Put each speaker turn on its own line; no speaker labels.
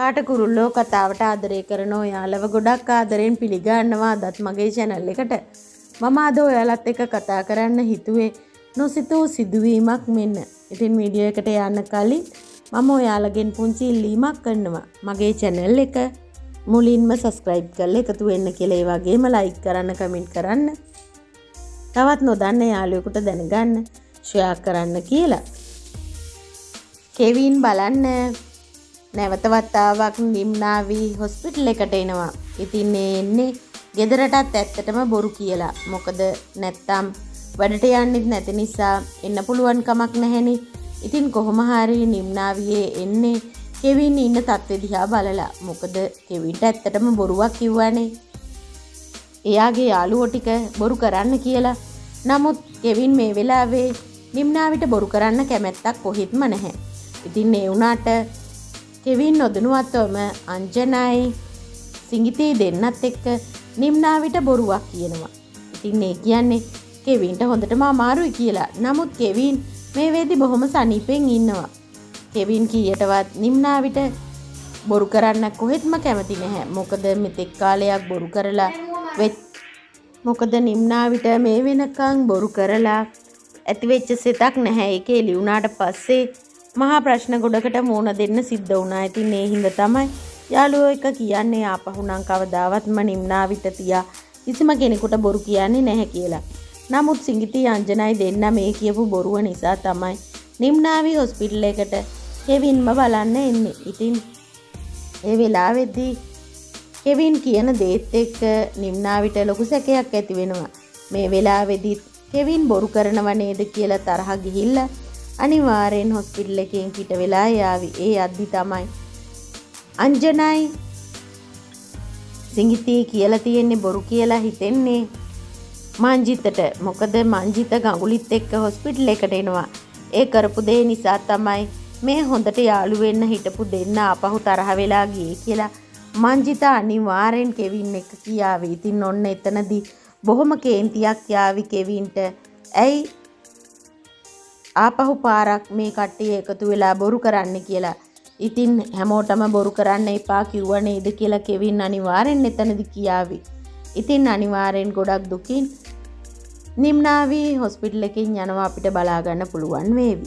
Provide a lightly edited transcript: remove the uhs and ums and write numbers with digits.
පාට කුරුල්ලෝ කතාවට ආදරය කරන ඔයාලව ගොඩක් ආදරෙන් පිළිගන්නවා අදත් මගේ channel එකට. මම අද ඔයාලත් එක්ක කතා කරන්න හිතුවේ නොසිතූ සිදුවීමක් මෙන්න. ඉතින් වීඩියෝ එකට යන්න කලින් මම ඔයාලගෙන් පුංචි ඉල්ලීමක් කරනවා. මගේ channel එක මුලින්ම subscribe කරලා එකතු වෙන්න කියලා ඒ වගේම like කරන්න comment කරන්න. තවත් නොදන්න යාළුවෙකුට දැනගන්න share කරන්න කියලා. කෙවින් බලන්න නැවත වතාවක් නිම්නාවි හොස්පිටල් එකට එනවා. ඉතින් එන්නේ ගෙදරටත් ඇත්තටම බොරු කියලා. මොකද නැත්තම් වැඩට යන්නෙත් නැති නිසා එන්න පුළුවන් කමක් නැහෙනි. ඉතින් කොහොම හරි නිම්නාවියේ එන්නේ කෙවින් ඉන්න තත්ත්වෙ දිහා බලලා. මොකද කෙවින්ට ඇත්තටම බොරුවක් කිව්වනේ. එයාගේ යාළුවෝ ටික බොරු කරන්න කියලා. නමුත් කෙවින් මේ වෙලාවේ නිම්නාවිට බොරු කරන්න කැමැත්තක් කොහෙත්ම නැහැ. ඉතින් ඒ වුණාට කෙවින් නොදැනුවත්වම අංජනයි සිංගිතේ දෙන්නත් එක්ක නිම්නාවිට බොරුවක් කියනවා. ඉතින් ඒ කියන්නේ කෙවින්ට හොඳටම අමාරුයි කියලා. නමුත් කෙවින් මේ වෙද්දි බොහොම සනීපෙන් ඉන්නවා. කෙවින් කීයටවත් නිම්නාවිට බොරු කරන්න කොහෙත්ම කැමති නැහැ. මොකද මෙතෙක් කාලයක් බොරු කරලා මොකද නිම්නාවිට මේ වෙනකන් බොරු කරලා ඇතිවෙච්ච සිතක් නැහැ. ඒක එළි වුණාට පස්සේ මහා ප්‍රශ්න ගොඩකට මුහුණ දෙන්න සිද්ධ වුණා. ඉතින් ඒ හින්දා තමයි යාළුවෝ එක කියන්නේ ආපහු නම් කවදාවත්ම නිම්නාවිට තියා කිසිම කෙනෙකුට බොරු කියන්නේ නැහැ කියලා. නමුත් සිංගිතී අංජනයි දෙන්න මේ කියපු බොරුව නිසා තමයි නිම්නාවි හොස්පිටල් එකට කෙවින්ම බලන්න එන්නේ. ඉතින් ඒ වෙලාවේදී කෙවින් කියන දේත් එක්ක නිම්නාවිට ලොකු සැකයක් ඇති වෙනවා. මේ වෙලාවේදී කෙවින් බොරු කරනව නේද කියලා තරහ ගිහිල්ලා අනිවාර්යෙන් හොස්පිටල් එකෙන් පිට වෙලා යාවි. ඒ අද්දි තමයි අංජනයි සිංගිතී කියලා තියෙන්නේ බොරු කියලා හිතෙන්නේ මංජිතට. මොකද මංජිත ගඟුලිත් එක්ක හොස්පිටල් එකට එනවා. ඒ කරපු දේ නිසා තමයි මේ හොඳට යාළු වෙන්න හිටපු දෙන්න ආපහු තරහ වෙලා ගියේ කියලා මංජිත අනිවාර්යෙන් කෙවින් එක්ක කියාවි. ඉතින් ඔන්න එතනදී බොහොම කේන්තියක් යාවි කෙවින්ට. ඇයි ආපහු පාරක් මේ කට්ටිය එකතු වෙලා බොරු කරන්න කියලා. ඉතින් හැමෝටම බොරු කරන්න එපා කිව්ව නේද කියලා කෙවින් අනිවාර්යෙන් එතනදි කියාවි. ඉතින් අනිවාර්යෙන් ගොඩක් දුකින් නිම්නාවි හොස්පිටල් එකකින් යනවා අපිට බලා ගන්න පුළුවන් වේවි.